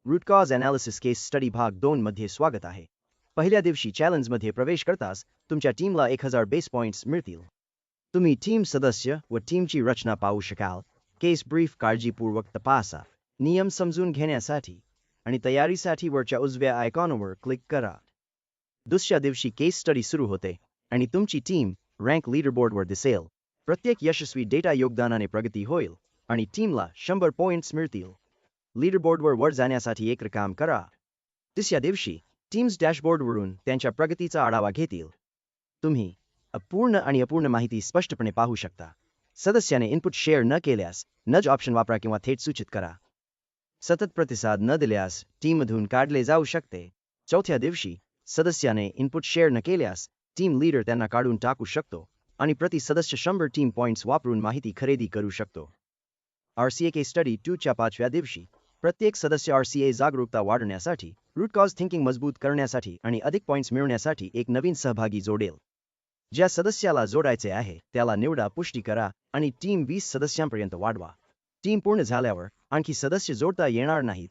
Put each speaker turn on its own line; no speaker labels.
Route cause analysis केस study भाग 2 मध्ये स्वागत आहे. पहिल्या दिवशी चॅलेंजमध्ये प्रवेश करताच तुमच्या टीमला 1000 बेस पॉइंट्स मिळतील. तुम्ही टीम सदस्य व टीमची रचना पाहू शकाल. केस ब्रीफ काळजीपूर्वक तपासा. नियम समजून घेण्यासाठी आणि तयारीसाठी वरच्या उजव्या आयकॉनवर क्लिक करा. दुसऱ्या दिवशी केस स्टडी सुरू होते आणि तुमची टीम रँक लीडरबोर्डवर दिसेल. प्रत्येक यशस्वी डेटा योगदानाने प्रगती होईल आणि टीमला 100 पॉइंट्स मिळतील. लीडरबोर्डवर वर जाण्यासाठी एक काम करा. तिसऱ्या दिवशी टीम्स डॅशबोर्डवरून त्यांच्या प्रगतीचा आढावा घेतील. तुम्ही अपूर्ण आणि अपूर्ण माहिती स्पष्टपणे पाहू शकता. सदस्याने इनपुट शेअर न केल्यास नज ऑप्शन वापरा किंवा थेट सूचित करा. सतत प्रतिसाद न दिल्यास टीममधून काढले जाऊ शकते. चौथ्या दिवशी सदस्याने इनपुट शेअर न केल्यास टीम लीडर त्यांना काढून टाकू शकतो आणि प्रति सदस्य 100 टीम पॉइंट्स वापरून माहिती खरेदी करू शकतो. RCA केस स्टडी 2 च्या 5व्या दिवशी प्रत्येक सदस्य RCA जागरूकता वाढवण्यासाठी, रूट कॉज थिंकिंग मजबूत करण्यासाठी आणि अधिक पॉइंट्स मिळवण्यासाठी एक नवीन सहभागी जोडेल. ज्या सदस्याला जोडायचे आहे त्याला निवडा, पुष्टी करा आणि टीम 20 सदस्यांपर्यंत वाढवा. टीम पूर्ण झाल्यावर आणखी सदस्य जोडता येणार नाहीत